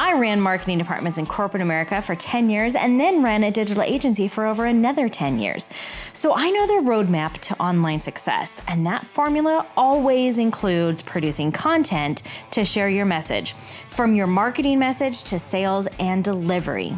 I ran marketing departments in corporate America for 10 years and then ran a digital agency for over another 10 years. So I know the roadmap to online success, and that formula always includes producing content to share your message, from your marketing message to sales and delivery.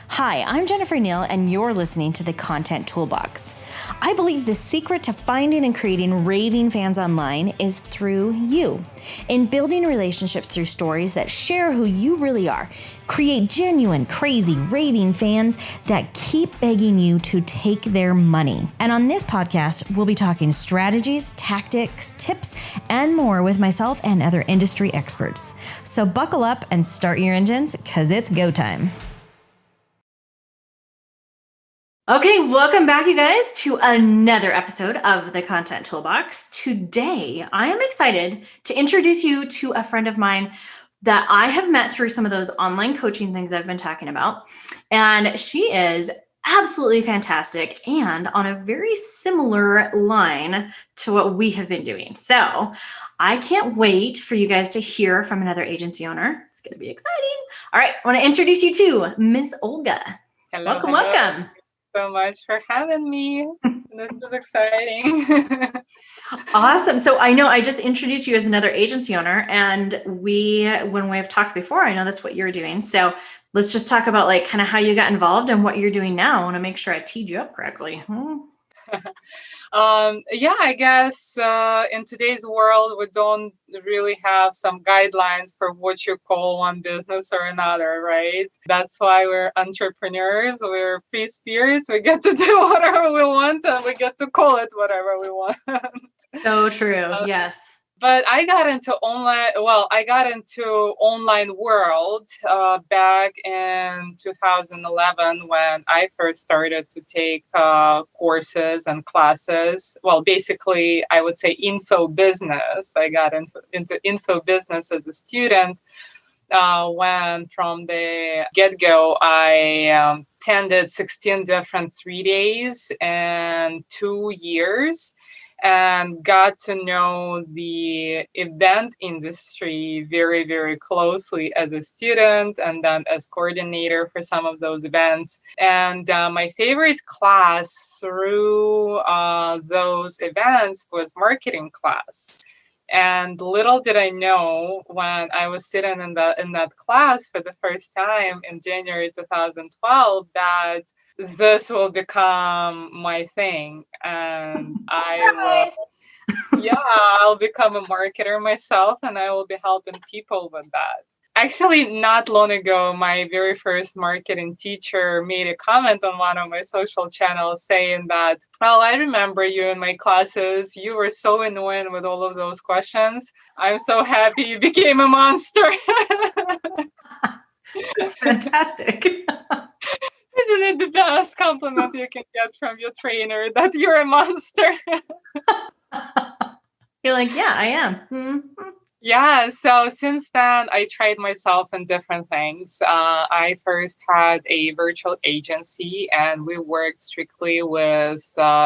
Hi, I'm Jennifer Neal, and you're listening to the Content Toolbox. I believe the secret to finding and creating raving fans online is through you. In building relationships through stories that share who you really are, create genuine, crazy, raving fans that keep begging you to take their money. And on this podcast, we'll be talking strategies, tactics, tips, and more with myself and other industry experts. So buckle up and start your engines, because it's go time. Okay, welcome back, you guys, to another episode of the Content Toolbox. Today, I am excited to introduce you to a friend of mine that I have met through some of those online coaching things I've been talking about. And she is absolutely fantastic and on a very similar line to what we have been doing. So I can't wait for you guys to hear from another agency owner. It's going to be exciting. All right, I want to introduce you to Miss Olga. Hello, welcome. Welcome. So much for having me. This is exciting. Awesome. So I know I just introduced you as another agency owner, and when we've talked before, I know that's what you're doing. So let's just talk about like kind of how you got involved and what you're doing now. I want to make sure I teed you up correctly. I guess in today's world, we don't really have some guidelines for what you call one business or another, right? That's why we're entrepreneurs. We're free spirits. We get to do whatever we want, and we get to call it whatever we want. So true. Yes. But I got into online world back in 2011 when I first started to take courses and classes. Well, basically, I would say info business. I got into info business as a student. When from the get-go, I attended 16 different 3 days and 2 years. And got to know the event industry very, very closely as a student and then as coordinator for some of those events. And my favorite class through those events was marketing class. And little did I know when I was sitting in that class for the first time in January 2012 that this will become my thing, and I'll become a marketer myself, and I will be helping people with that. Actually, not long ago, my very first marketing teacher made a comment on one of my social channels saying that, "Oh, I remember you in my classes. You were so annoying with all of those questions. I'm so happy you became a monster." That's fantastic. Isn't it the best compliment you can get from your trainer that you're a monster? You're like, yeah, I am. Mm-hmm. Yeah, so since then, I tried myself in different things. I first had a virtual agency, and we worked strictly with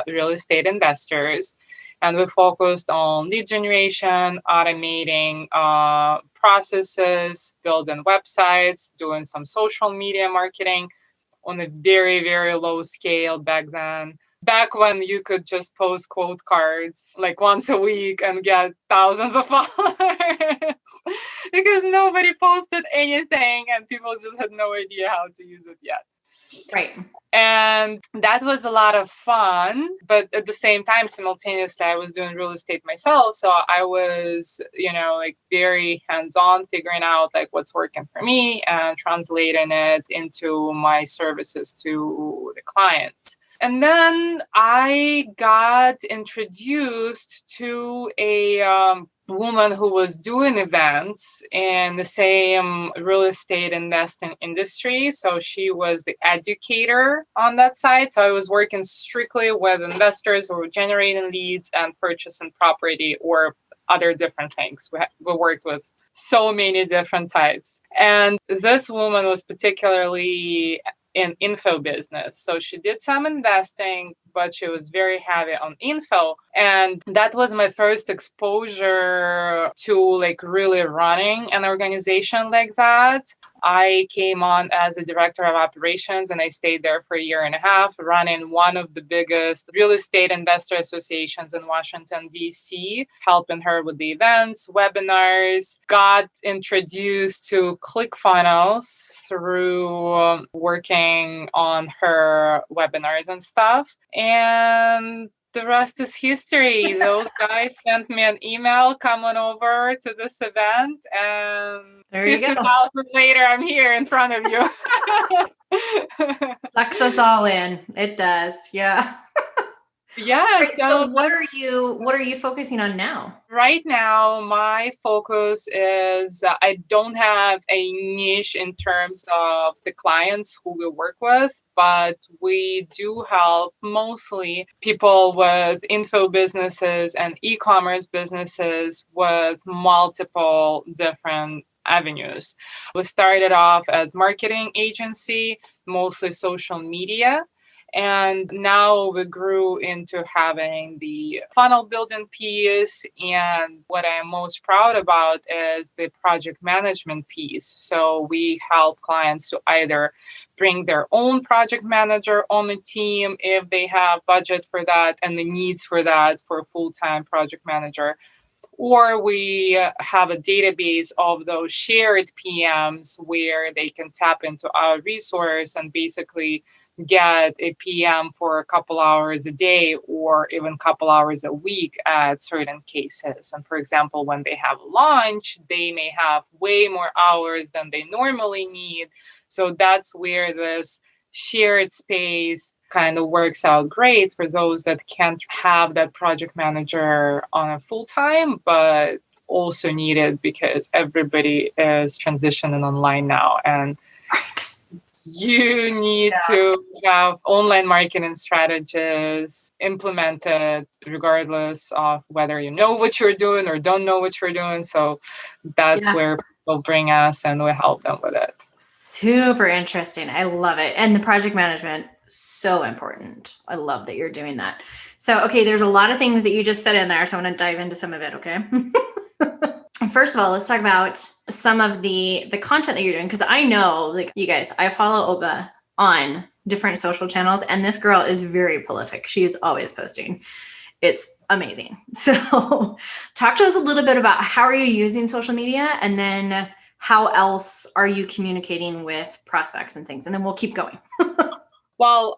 real estate investors. And we focused on lead generation, automating processes, building websites, doing some social media marketing on a very, very low scale back then. Back when you could just post quote cards like once a week and get thousands of followers because nobody posted anything and people just had no idea how to use it yet. Right. And that was a lot of fun. But at the same time, simultaneously, I was doing real estate myself. So I was, very hands-on, figuring out like what's working for me and translating it into my services to the clients. And then I got introduced to a woman who was doing events in the same real estate investing industry. So she was the educator on that side. So I was working strictly with investors who were generating leads and purchasing property or other different things. We worked with so many different types. And this woman was particularly in info business. So she did some investing, but she was very heavy on info. And that was my first exposure to like really running an organization like that. I came on as a director of operations, and I stayed there for a year and a half, running one of the biggest real estate investor associations in Washington, D.C., helping her with the events, webinars, got introduced to ClickFunnels through working on her webinars and stuff. And the rest is history. Those guys sent me an email, come on over to this event, and there you 50,000 go. later, I'm here in front of you. Sucks us all in. It does. Yeah. Yeah. Right, so what are you focusing on now? Right now, my focus is I don't have a niche in terms of the clients who we work with, but we do help mostly people with info businesses and e-commerce businesses with multiple different avenues. We started off as marketing agency, mostly social media. And now we grew into having the funnel building piece. And what I'm most proud about is the project management piece. So we help clients to either bring their own project manager on the team if they have budget for that and the needs for that for a full-time project manager. Or we have a database of those shared PMs where they can tap into our resource and basically get a PM for a couple hours a day or even a couple hours a week at certain cases. And for example, when they have lunch, they may have way more hours than they normally need. So that's where this shared space kind of works out great for those that can't have that project manager on a full time, but also need it because everybody is transitioning online now. And you need to have online marketing strategies implemented regardless of whether you know what you're doing or don't know what you're doing. So that's where people bring us and we help them with it. Super interesting. I love it. And the project management, so important. I love that you're doing that. So, okay, there's a lot of things that you just said in there. So I'm going to dive into some of it. Okay. First of all, let's talk about some of the content that you're doing. Because I know, like, you guys, I follow Olga on different social channels, and this girl is very prolific. She is always posting. It's amazing. So talk to us a little bit about how are you using social media, and then how else are you communicating with prospects and things? And then we'll keep going. Well,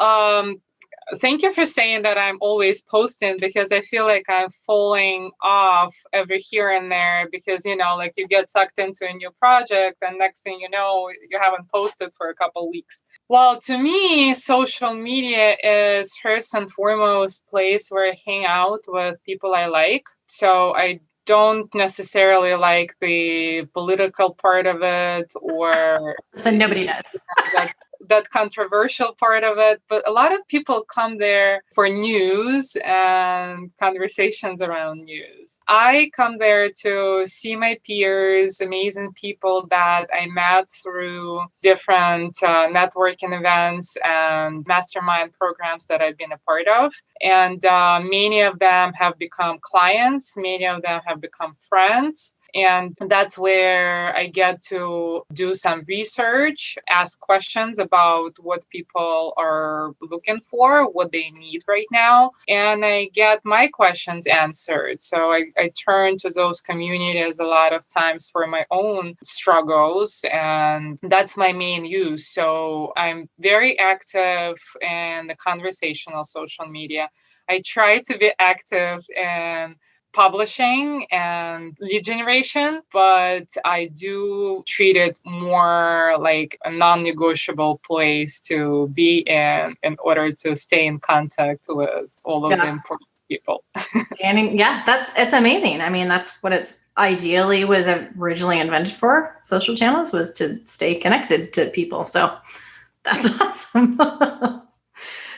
thank you for saying that I'm always posting, because I feel like I'm falling off every here and there because, you know, like you get sucked into a new project and next thing you know, you haven't posted for a couple weeks. Well, to me, social media is first and foremost place where I hang out with people I like. So I don't necessarily like the political part of it or so nobody does that controversial part of it, but a lot of people come there for news and conversations around news. I come there to see my peers, amazing people that I met through different networking events and mastermind programs that I've been a part of. And many of them have become clients, many of them have become friends. And that's where I get to do some research, ask questions about what people are looking for, what they need right now. And I get my questions answered. So I turn to those communities a lot of times for my own struggles. And that's my main use. So I'm very active in the conversational social media. I try to be active in publishing and lead generation, but I do treat it more like a non-negotiable place to be in order to stay in contact with all of the important people. It's amazing. I mean, that's what it's ideally was originally invented for. Social channels was to stay connected to people. So that's awesome.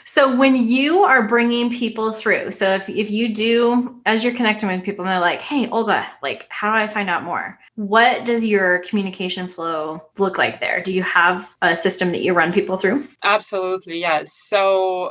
So when you are bringing people through, so if you do, as you're connecting with people and they're like, hey, Olga, like, how do I find out more? What does your communication flow look like there? Do you have a system that you run people through? Absolutely, yes. So,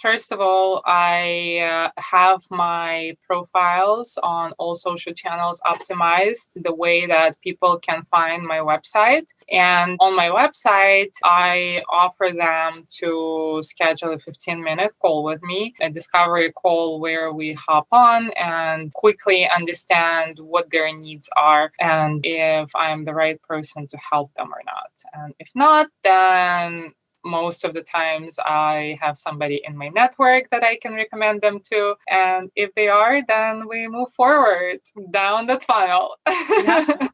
first of all, I have my profiles on all social channels optimized the way that people can find my website. And on my website, I offer them to schedule a 15-minute call with me, a discovery call where we hop on and quickly understand what their needs are and if I'm the right person to help them or not. And if not, then most of the times I have somebody in my network that I can recommend them to. And if they are, then we move forward down the funnel. Yeah.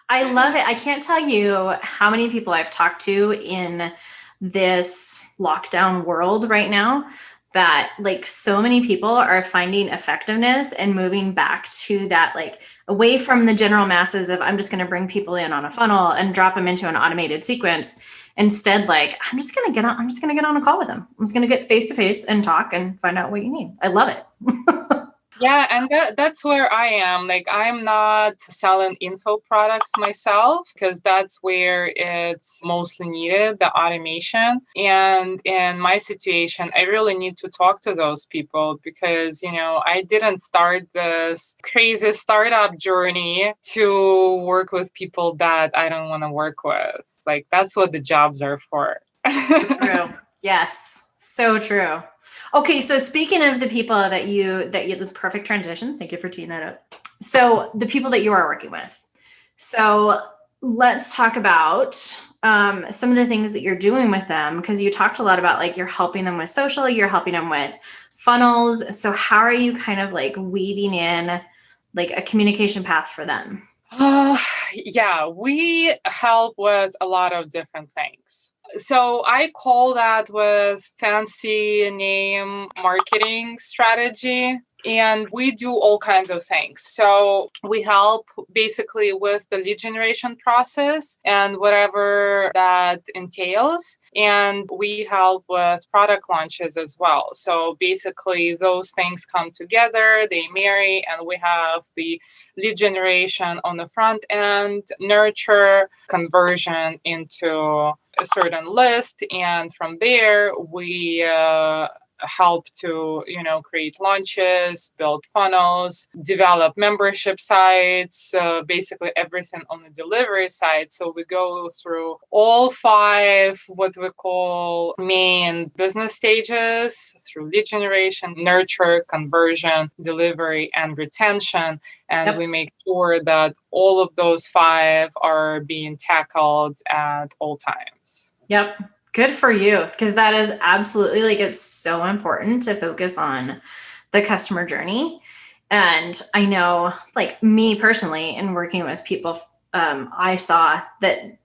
I love it. I can't tell you how many people I've talked to in this lockdown world right now that like so many people are finding effectiveness and moving back to that, like away from the general masses of I'm just going to bring people in on a funnel and drop them into an automated sequence. Instead, like I'm just going to get on a call with them. I'm just going to get face to face and talk and find out what you need. I love it. Yeah, and that's where I am. Like, I'm not selling info products myself because that's where it's mostly needed, the automation. And in my situation, I really need to talk to those people because, I didn't start this crazy startup journey to work with people that I don't want to work with. Like, that's what the jobs are for. True. Yes. So true. Okay, so speaking of the people that you this perfect transition. Thank you for teeing that up. So the people that you are working with. So let's talk about some of the things that you're doing with them, because you talked a lot about like you're helping them with social, you're helping them with funnels. So how are you kind of like weaving in like a communication path for them? Yeah, we help with a lot of different things. So I call that with fancy name marketing strategy. And we do all kinds of things. So we help basically with the lead generation process and whatever that entails. And we help with product launches as well. So basically those things come together, they marry, and we have the lead generation on the front end, nurture, conversion into a certain list. And from there, we help to create launches, build funnels, develop membership sites, basically everything on the delivery side. So we go through all 5 what we call main business stages through lead generation, nurture, conversion, delivery, and retention. And we make sure that all of those 5 are being tackled at all times. Yep. Good for you, because that is absolutely like it's so important to focus on the customer journey. And I know, like me personally, in working with people, I saw that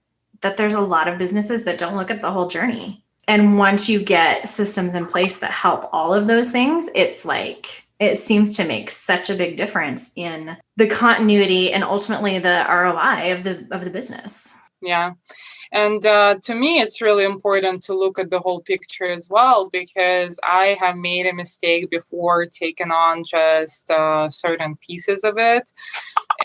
there's a lot of businesses that don't look at the whole journey. And once you get systems in place that help all of those things, it's like it seems to make such a big difference in the continuity and ultimately the ROI of the business. Yeah. And to me, it's really important to look at the whole picture as well, because I have made a mistake before taking on just certain pieces of it.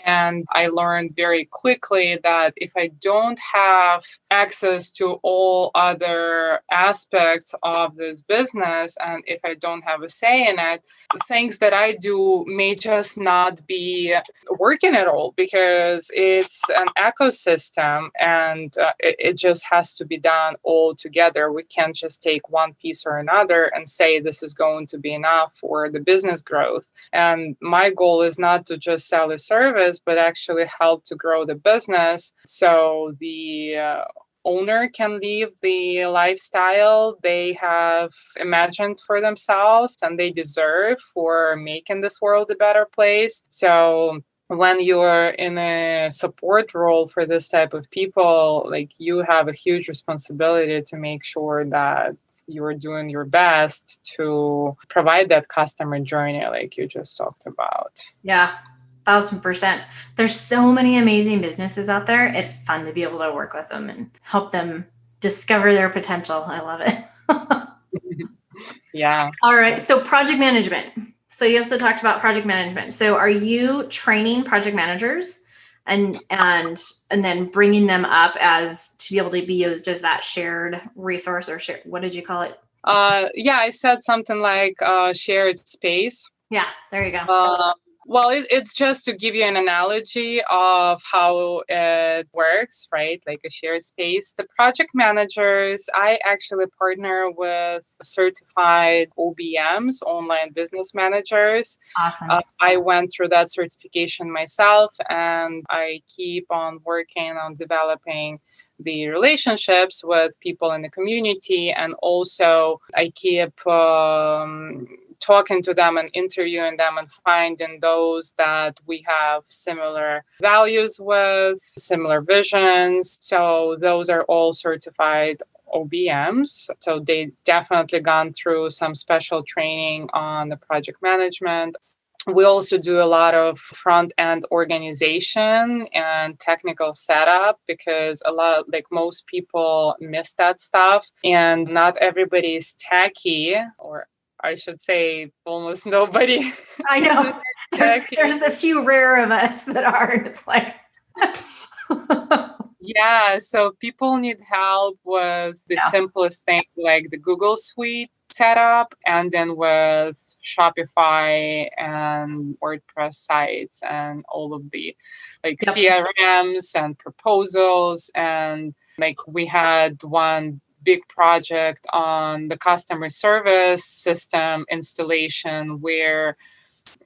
And I learned very quickly that if I don't have access to all other aspects of this business, and if I don't have a say in it, things that I do may just not be working at all, because it's an ecosystem and it just has to be done all together. We can't just take one piece or another and say this is going to be enough for the business growth. And my goal is not to just sell a service, but actually help to grow the business so the owner can live the lifestyle they have imagined for themselves and they deserve for making this world a better place. So when you're in a support role for this type of people, like you have a huge responsibility to make sure that you're doing your best to provide that customer journey like you just talked about. Yeah. 1,000%. There's so many amazing businesses out there. It's fun to be able to work with them and help them discover their potential. I love it. Yeah. All right. So project management. So you also talked about project management. So are you training project managers and then bringing them up as to be able to be used as that shared resource or what did you call it? Yeah, I said something like shared space. Yeah, there you go. Well, it's just to give you an analogy of how it works, right? Like a shared space. The project managers, I actually partner with certified OBMs, online business managers. Awesome. I went through that certification myself, and I keep on working on developing the relationships with people in the community. And also I keep talking to them and interviewing them and finding those that we have similar values with, similar visions. So those are all certified OBMs. So they definitely gone through some special training on the project management. We also do a lot of front-end organization and technical setup because most people miss that stuff, and not everybody is techy, or I should say almost nobody. I know. There's a few rare of us that aren't. It's like yeah, so people need help with the simplest thing like the Google Suite setup, and then with Shopify and WordPress sites and all of the CRMs and proposals. And like we had one big project on the customer service system installation where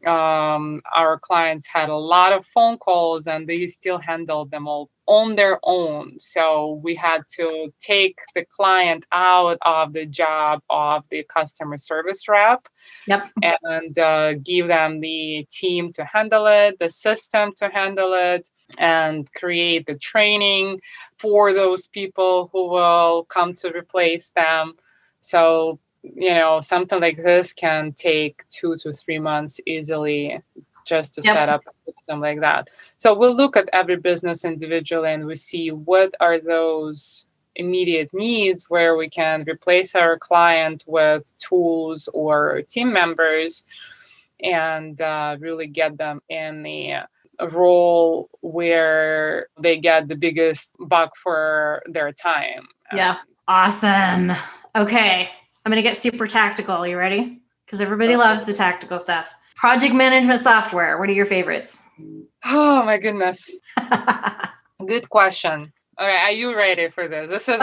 our clients had a lot of phone calls and they still handled them all on their own. So we had to take the client out of the job of the customer service rep and give them the team to handle it, the system to handle it, and create the training for those people who will come to replace them. So something like this can take 2 to 3 months easily just to set up a system like that. So we'll look at every business individually and we see what are those immediate needs where we can replace our client with tools or team members and really get them in the role where they get the biggest buck for their time. Yeah. Awesome. Okay. I'm going to get super tactical. You ready? Because everybody loves the tactical stuff. Project management software. What are your favorites? Oh, my goodness. Good question. Okay, are you ready for this? This is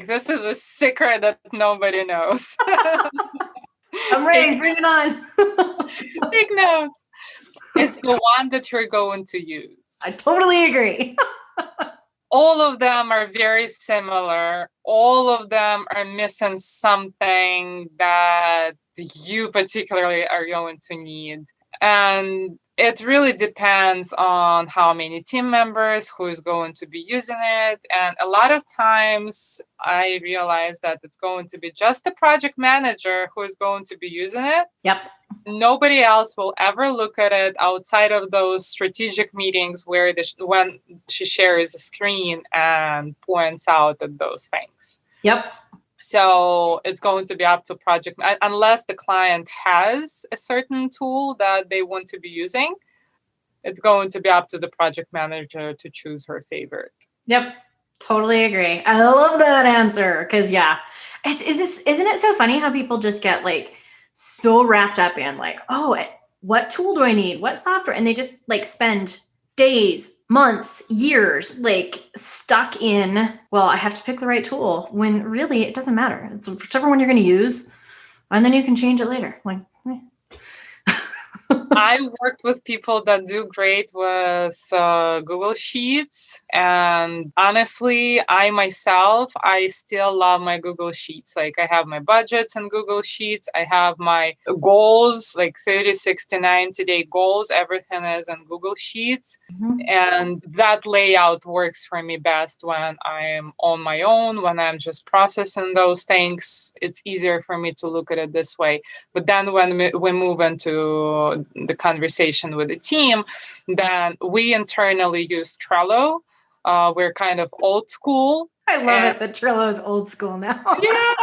this is a secret that nobody knows. I'm ready. Bring it on. Take notes. It's the one that you're going to use. I totally agree. All of them are very similar. All of them are missing something that you particularly are going to need. And it really depends on how many team members, who is going to be using it. And a lot of times I realize that it's going to be just the project manager who is going to be using it. Yep. Nobody else will ever look at it outside of those strategic meetings where when she shares a screen and points out at those things. Yep. So it's going to be up to project, unless the client has a certain tool that they want to be using, it's going to be up to the project manager to choose her favorite. Yep. Totally agree. I love that answer. Cause isn't it so funny how people just get like so wrapped up in like, oh, what tool do I need? What software? And they just like spend days, months, years, like stuck in, well, I have to pick the right tool when really it doesn't matter. It's whichever one you're going to use. And then you can change it later. Like, I worked with people that do great with Google Sheets. And honestly, I still love my Google Sheets. Like I have my budgets in Google Sheets. I have my goals, like 30, 60, 90-day goals. Everything is in Google Sheets. Mm-hmm. And that layout works for me best when I'm on my own, when I'm just processing those things. It's easier for me to look at it this way. But then when we move into the conversation with the team, then we internally use Trello. We're kind of old school. I love it that Trello is old school now. Yeah,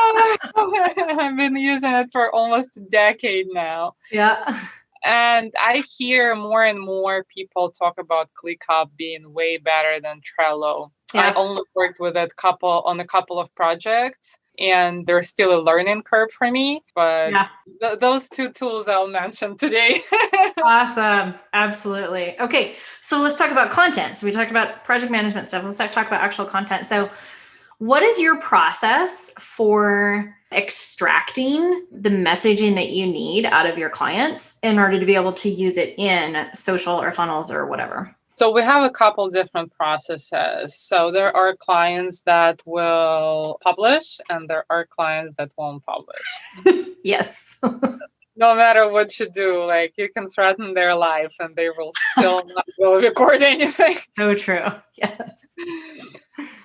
I've been using it for almost a decade now. Yeah. And I hear more and more people talk about ClickUp being way better than Trello. Yeah. I only worked with it on a couple of projects, and there's still a learning curve for me. But Yeah. Those two tools I'll mention today. Awesome. Absolutely. Okay. So let's talk about content. So we talked about project management stuff. Let's talk about actual content. So what is your process for extracting the messaging that you need out of your clients in order to be able to use it in social or funnels or whatever? So we have a couple different processes. So there are clients that will publish and there are clients that won't publish. Yes. No matter what you do, like you can threaten their life and they will still not go record anything. So true. Yes.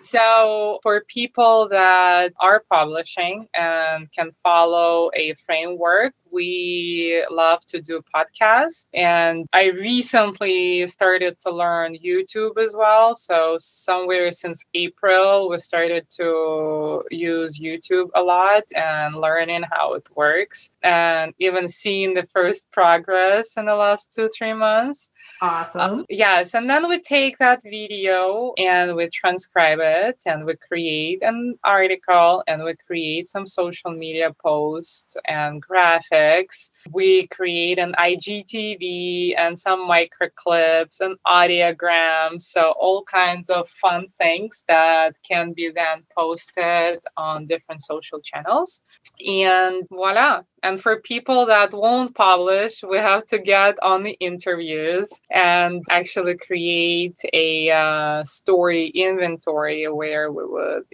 So for people that are publishing and can follow a framework, we love to do podcasts. And I recently started to learn YouTube as well. So somewhere since April, we started to use YouTube a lot and learning how it works and even seeing the first progress in the last 2-3 months. Awesome. Yes. And then we take that video and we transcribe it and we create an article and we create some social media posts and graphics. We create an IGTV and some micro clips and audiograms. So all kinds of fun things that can be then posted on different social channels. And voila. And for people that won't publish, we have to get on the interviews and actually create a story inventory where we would,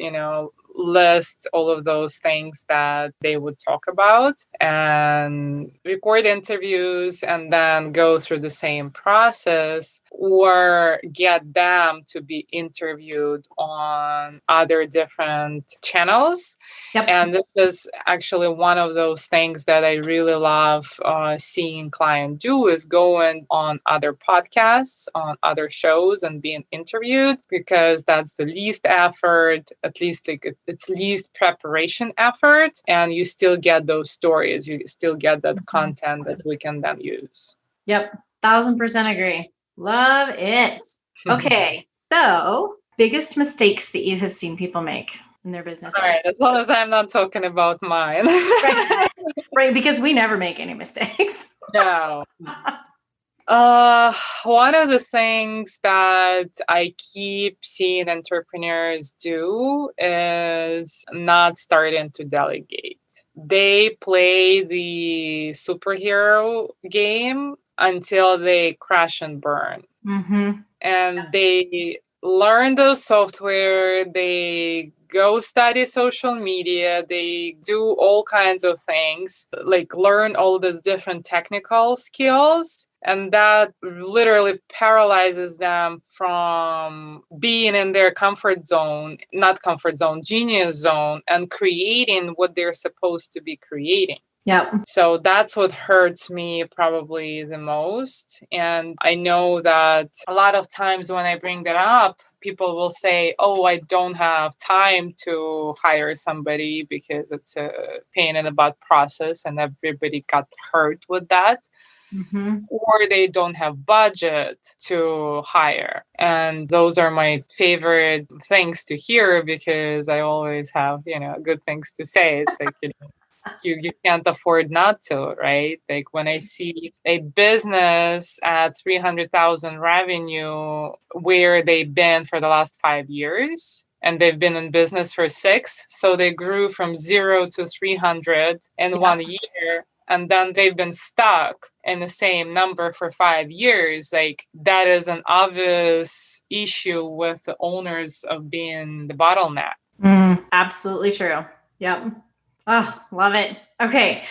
list all of those things that they would talk about and record interviews and then go through the same process or get them to be interviewed on other different channels. Yep. And this is actually one of those things that I really love seeing clients do is going on other podcasts, on other shows and being interviewed because that's the least effort, at least like it's least preparation effort. And you still get those stories. You still get that content that we can then use. Yep. 1000% agree. Love it. Okay. So biggest mistakes that you have seen people make in their business. All right. As long as I'm not talking about mine. Right. Because we never make any mistakes. No. One of the things that I keep seeing entrepreneurs do is not starting to delegate. They play the superhero game until they crash and burn. Mm-hmm. And they learn those software, they go study social media, they do all kinds of things, like learn all these different technical skills. And that literally paralyzes them from being in their genius zone, and creating what they're supposed to be creating. Yeah. So that's what hurts me probably the most. And I know that a lot of times when I bring that up, people will say, oh, I don't have time to hire somebody because it's a pain in the butt process and everybody got hurt with that. Mm-hmm. Or they don't have budget to hire. And those are my favorite things to hear because I always have, good things to say. It's like, you can't afford not to, right? Like when I see a business at 300,000 revenue where they've been for the last 5 years, and they've been in business for 6. So they grew from 0 to 300 in 1 year. And then they've been stuck in the same number for 5 years. Like that is an obvious issue with the owners of being the bottleneck. Absolutely true. Yep. Oh, love it. Okay.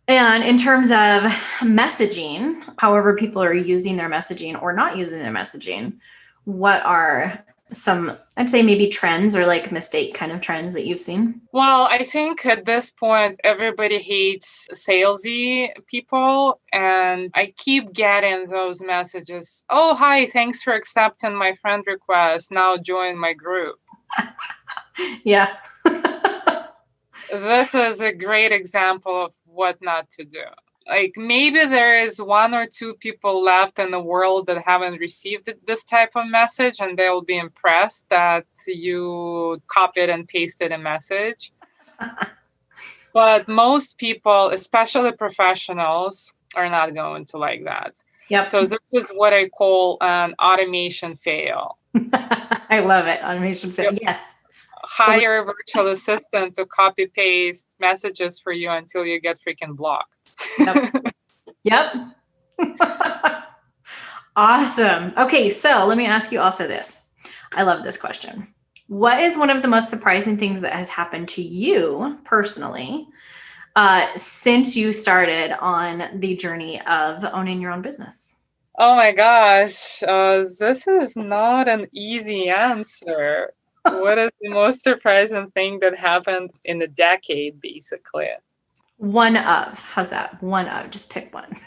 And in terms of messaging, however people are using their messaging or not using their messaging, what are some, I'd say maybe trends or like mistake kind of trends that you've seen? Well, I think at this point, everybody hates salesy people. And I keep getting those messages. Oh, hi, thanks for accepting my friend request. Now join my group. Yeah. This is a great example of what not to do. Like maybe there is one or two people left in the world that haven't received this type of message, and they'll be impressed that you copied and pasted a message. But most people, especially professionals, are not going to like that. Yep. So this is what I call an automation fail. I love it. Automation fail. Yep. Yes. Hire a virtual assistant to copy paste messages for you until you get freaking blocked. Yep. Awesome. Okay, so let me ask you also this. I love this question. What is one of the most surprising things that has happened to you personally since you started on the journey of owning your own business? Oh my gosh, this is not an easy answer. What is the most surprising thing that happened in a decade, basically? One of. How's that? One of. Just pick one.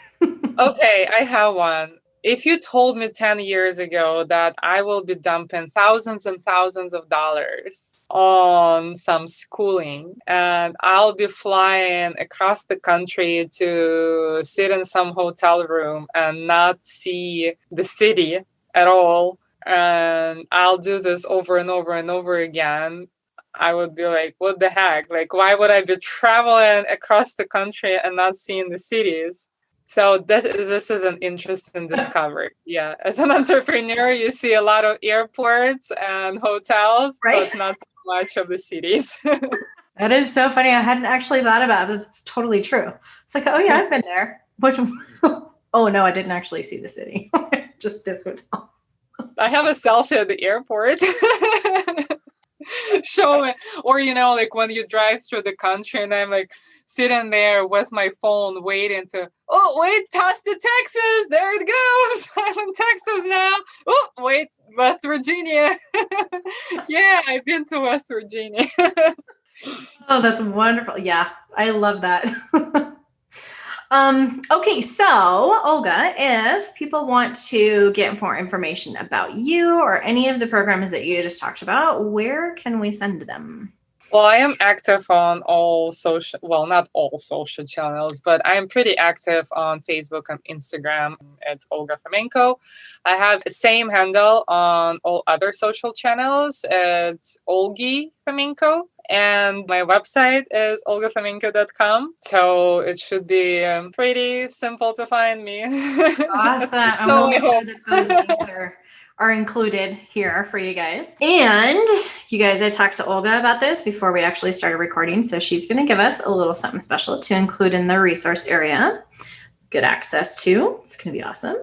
Okay, I have one. If you told me 10 years ago that I will be dumping thousands and thousands of dollars on some schooling and I'll be flying across the country to sit in some hotel room and not see the city at all, and I'll do this over and over and over again, I would be like, what the heck? Like, why would I be traveling across the country and not seeing the cities? So this is an interesting discovery. Yeah. As an entrepreneur, you see a lot of airports and hotels, right? But not so much of the cities. That is so funny. I hadn't actually thought about it. It's totally true. It's like, oh yeah, I've been there. Oh no, I didn't actually see the city. Just this hotel. I have a selfie at the airport. Show it. Or, like when you drive through the country and I'm like, sitting there with my phone waiting to, wait, past the Texas, there it goes. I'm in Texas now. Oh, wait, West Virginia. Yeah, I've been to West Virginia. Oh, that's wonderful. Yeah, I love that. Okay, so Olga, if people want to get more information about you or any of the programs that you just talked about, where can we send them? Well, I am active on all social, well, not all social channels, but I'm pretty active on Facebook and Instagram. It's Olga Fomenko. I have the same handle on all other social channels. It's Olgi Fomenko. And my website is olgafomenko.com. So it should be pretty simple to find me. Awesome. And we'll make sure that those links are included here for you guys. And you guys, I talked to Olga about this before we actually started recording. So she's going to give us a little something special to include in the resource area. Good access to. It's going to be awesome.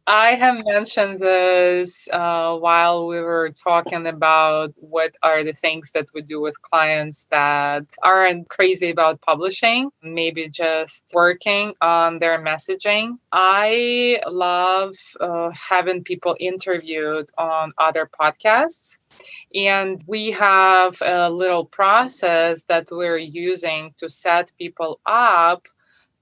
I have mentioned this while we were talking about what are the things that we do with clients that aren't crazy about publishing, maybe just working on their messaging. I love having people interviewed on other podcasts. And we have a little process that we're using to set people up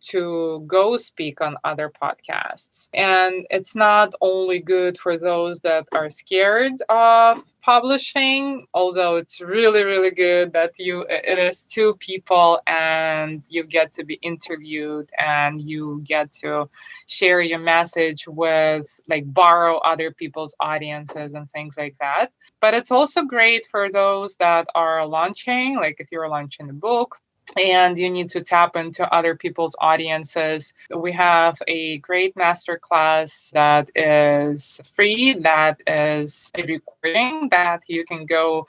to go speak on other podcasts. And it's not only good for those that are scared of publishing, although it's really, really good that it is two people and you get to be interviewed and you get to share your message with, like, borrow other people's audiences and things like that. But it's also great for those that are launching, like if you're launching a book and you need to tap into other people's audiences. We have a great masterclass that is free, that is a recording that you can go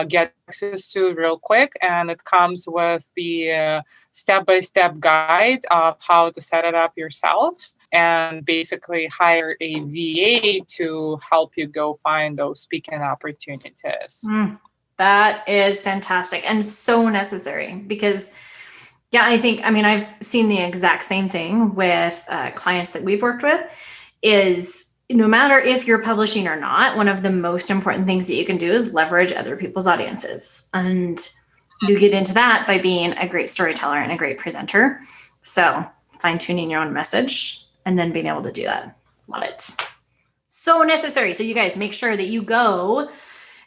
get access to real quick. And it comes with the step-by-step guide of how to set it up yourself and basically hire a VA to help you go find those speaking opportunities. That is fantastic and so necessary because, I've seen the exact same thing with clients that we've worked with is no matter if you're publishing or not, one of the most important things that you can do is leverage other people's audiences. And you get into that by being a great storyteller and a great presenter. So fine-tuning your own message and then being able to do that. Love it. So necessary. So you guys make sure that you go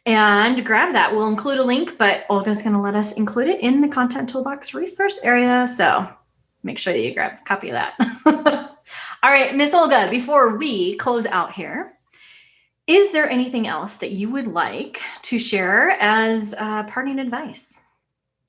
and grab that. We'll include a link, but Olga's going to let us include it in the Content Toolbox resource area. So make sure that you grab a copy of that. All right, Miss Olga, before we close out here, is there anything else that you would like to share as parting advice?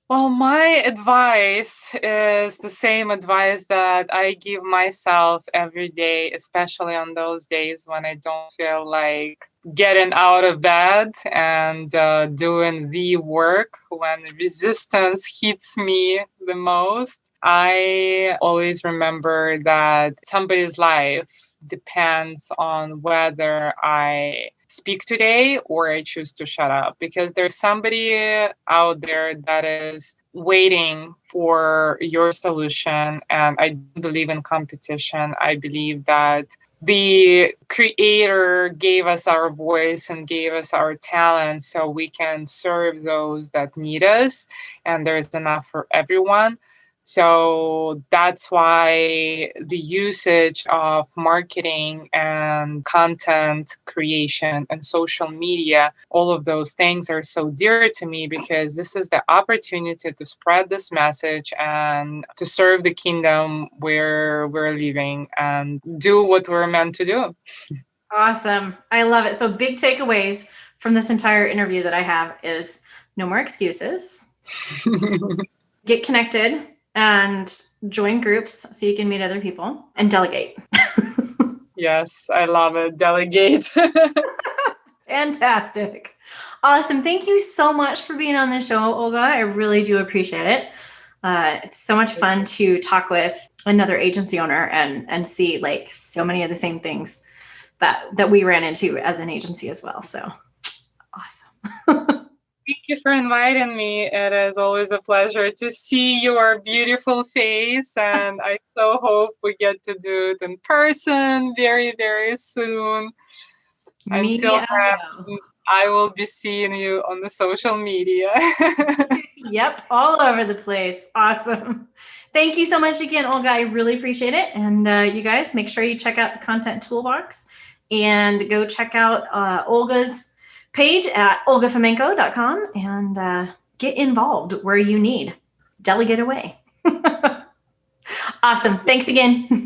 Well, my advice is the same advice that I give myself every day, especially on those days when I don't feel like getting out of bed and doing the work, when resistance hits me the most. I always remember that somebody's life depends on whether I speak today or I choose to shut up, because there's somebody out there that is waiting for your solution. And I believe in competition. I believe that the creator gave us our voice and gave us our talent so we can serve those that need us, and there's enough for everyone. So that's why the usage of marketing and content creation and social media, all of those things are so dear to me, because this is the opportunity to spread this message and to serve the kingdom where we're living and do what we're meant to do. Awesome. I love it. So big takeaways from this entire interview that I have is no more excuses. Get connected and join groups so you can meet other people, and delegate. Yes, I love it. Delegate. Fantastic. Awesome. Thank you so much for being on the show, Olga. I really do appreciate it. It's so much fun to talk with another agency owner and see like so many of the same things that we ran into as an agency as well. So awesome. Thank you for inviting me. It is always a pleasure to see your beautiful face, and I so hope we get to do it in person very, very soon. Until then, well, I will be seeing you on the social media. Yep, all over the place. Awesome. Thank you so much again, Olga. I really appreciate it. And you guys, make sure you check out the Content Toolbox and go check out Olga's page at olgafomenko.com and get involved where you need. Delegate away. Awesome. Thanks again.